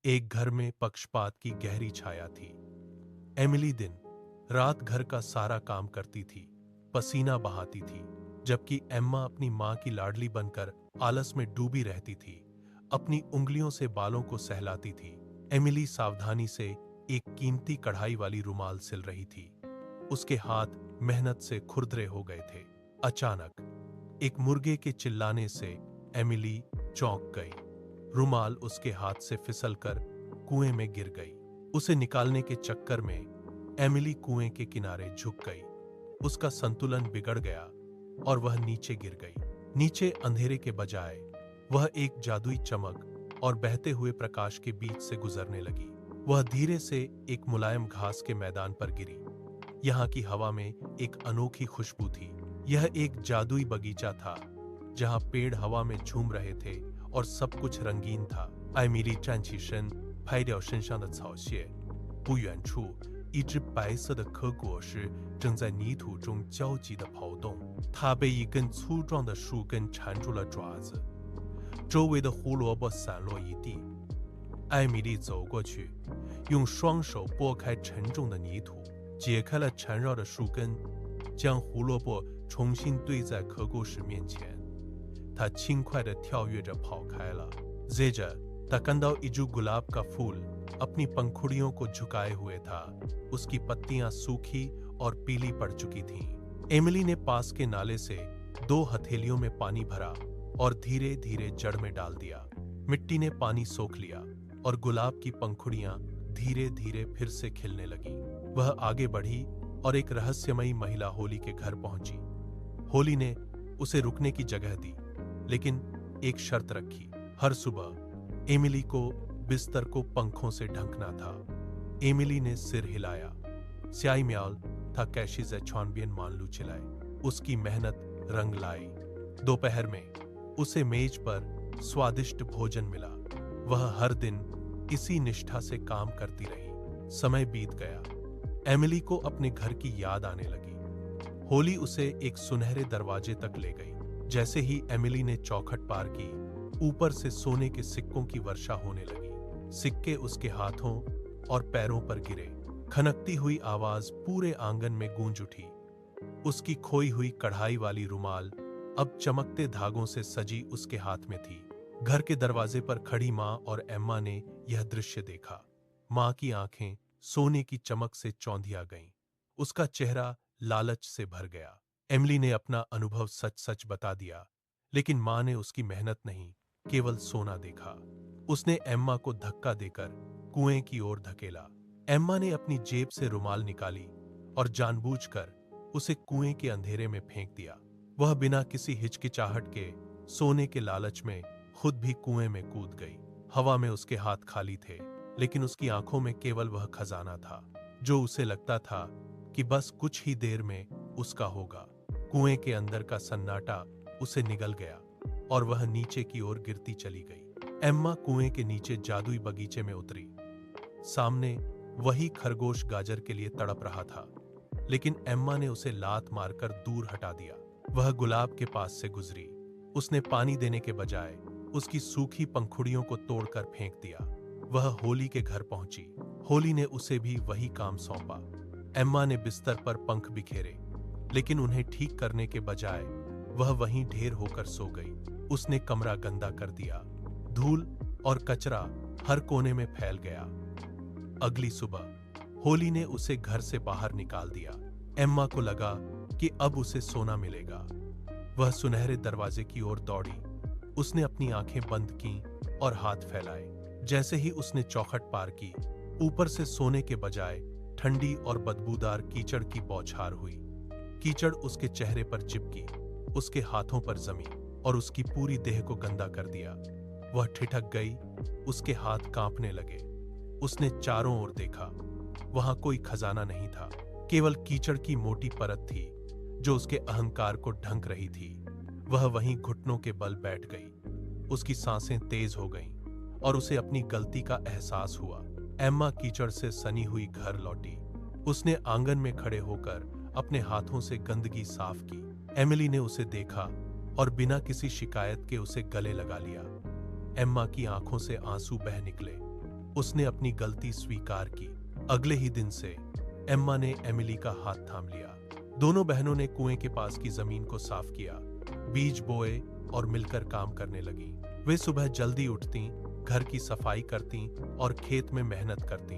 एक घर में पक्षपात की गहरी छाया थी। एमिली दिन रात घर का सारा काम करती थी, पसीना बहाती थी, जबकि एम्मा अपनी मां की लाडली बनकर आलस में डूबी रहती थी, अपनी उंगलियों से बालों को सहलाती थी। एमिली सावधानी से एक कीमती कढ़ाई वाली रुमाल सिल रही थी। उसके हाथ मेहनत से खुरदरे हो गए थे। अचानक एक मुर्गे के चिल्लाने से एमिली चौंक गई। रुमाल उसके हाथ से फिसलकर कुएं में गिर गई। उसे निकालने के चक्कर में एमिली कुएं के किनारे झुक गई। उसका संतुलन बिगड़ गया और वह नीचे गिर गई। नीचे अंधेरे के बजाय वह एक जादुई चमक और बहते हुए प्रकाश के बीच से गुजरने लगी। वह धीरे से एक मुलायम घास के मैदान पर गिरी। यहाँ की हवा में एक अनोखी खुशबू थी। यह एक जादुई बगीचा था, जहाँ पेड़ हवा में झूम रहे थे और सब कुछ रंगीन था। 艾米丽站起身，拍掉身上的草屑。不远处，一只白色的颗果实正在泥土中焦急地刨动，它被一根粗壮的树根缠住了爪子，周围的胡萝卜散落一地。艾米丽走过去，用双手拨开沉重的泥土，解开了缠绕的树根，将胡萝卜重新堆在颗果实面前。他轻快地跳跃着跑开了。जेजा तकंदा इजू गुलाब का फूल अपनी पंखुड़ियों को झुकाए हुए था। उसकी पत्तियां सूखी और पीली पड़ चुकी थीं। एमिली ने पास के नाले से 2 हथेलियों में पानी भरा और धीरे धीरे जड़ में डाल दिया। मिट्टी ने पानी सोख लिया और गुलाब की पंखुड़ियां धीरे धीरे फिर से खिलने लगी। वह आगे बढ़ी और एक रहस्यमयी महिला होली के घर पहुंची। होली ने उसे रुकने की जगह दी, लेकिन एक शर्त रखी। हर सुबह एमिली को बिस्तर को पंखों से ढकना था। एमिली ने सिर हिलाया। स्याई म्याल था कैशी ज़ेछॉनबियन मानलू चिल्लाए। उसकी मेहनत रंग लाई। दोपहर में उसे मेज पर स्वादिष्ट भोजन मिला। वह हर दिन इसी निष्ठा से काम करती रही। समय बीत गया। एमिली को अपने घर की याद आने लगी। होली उसे एक सुनहरे दरवाजे तक ले गई। जैसे ही एमिली ने चौखट पार की, ऊपर से सोने के सिक्कों की वर्षा होने लगी। सिक्के उसके हाथों और पैरों पर गिरे। खनकती हुई आवाज पूरे आंगन में गूंज उठी। उसकी खोई हुई कढ़ाई वाली रुमाल अब चमकते धागों से सजी उसके हाथ में थी। घर के दरवाजे पर खड़ी मां और एम्मा ने यह दृश्य देखा। मां की आंखें सोने की चमक से चौंधिया गईं। उसका चेहरा लालच से भर गया। एमिली ने अपना अनुभव सच सच बता दिया, लेकिन मां ने उसकी मेहनत नहीं, केवल सोना देखा। उसने एम्मा को धक्का देकर कुएं की ओर धकेला। एम्मा ने अपनी जेब से रुमाल निकाली और जानबूझकर उसे कुएं के अंधेरे में फेंक दिया। वह बिना किसी हिचकिचाहट के सोने के लालच में खुद भी कुएं में कूद गई। हवा में उसके हाथ खाली थे, लेकिन उसकी आंखों में केवल वह खजाना था, जो उसे लगता था कि बस कुछ ही देर में उसका होगा। कुएं के अंदर का सन्नाटा उसे निगल गया और वह नीचे की ओर गिरती चली गई। एम्मा कुएं के नीचे जादुई बगीचे में उतरी। सामने वही खरगोश गाजर के लिए तड़प रहा था, लेकिन एम्मा ने उसे लात मारकर दूर हटा दिया। वह गुलाब के पास से गुजरी। उसने पानी देने के बजाय उसकी सूखी पंखुड़ियों को तोड़कर फेंक दिया। वह होली के घर पहुंची। होली ने उसे भी वही काम सौंपा। एम्मा ने बिस्तर पर पंख बिखेरे, लेकिन उन्हें ठीक करने के बजाय वह वहीं ढेर होकर सो गई। उसने कमरा गंदा कर दिया। धूल और कचरा हर कोने में फैल गया। अगली सुबह होली ने उसे घर से बाहर निकाल दिया। एम्मा को लगा कि अब उसे सोना मिलेगा। वह सुनहरे दरवाजे की ओर दौड़ी। उसने अपनी आंखें बंद की और हाथ फैलाए। जैसे ही उसने चौखट पार की, ऊपर से सोने के बजाय ठंडी और बदबूदार कीचड़ की बौछार हुई। कीचड़ उसके चेहरे पर चिपकी, उसके हाथों पर जमी और उसकी पूरी देह को गंदा कर दिया। वह ठिठक गई। उसके हाथ कांपने लगे। उसने चारों ओर देखा। वहां कोई खजाना नहीं था, केवल कीचड़ की मोटी परत थी, जो उसके अहंकार को ढंक रही थी। वह वहीं घुटनों के बल बैठ गई। उसकी सांसें तेज हो गईं और उसे अपनी गलती का एहसास हुआ। एम्मा कीचड़ से सनी हुई घर लौटी। उसने आंगन में खड़े होकर अपने हाथों से गंदगी साफ की। एमिली ने उसे देखा और बिना किसी शिकायत के उसे गले लगा लिया। एम्मा की आंखों से आंसू बह निकले। उसने अपनी गलती स्वीकार की। अगले ही दिन से एम्मा ने एमिली का हाथ थाम लिया। दोनों बहनों ने कुएं के पास की जमीन को साफ किया, बीज बोए और मिलकर काम करने लगी। वे सुबह जल्दी उठती, घर की सफाई करती और खेत में मेहनत करती।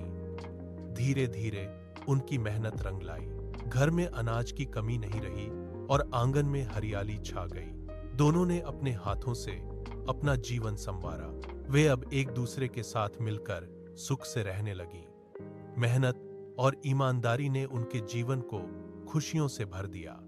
धीरे धीरे उनकी मेहनत रंग लाई। घर में अनाज की कमी नहीं रही और आंगन में हरियाली छा गई। दोनों ने अपने हाथों से अपना जीवन संवारा। वे अब एक दूसरे के साथ मिलकर सुख से रहने लगी। मेहनत और ईमानदारी ने उनके जीवन को खुशियों से भर दिया।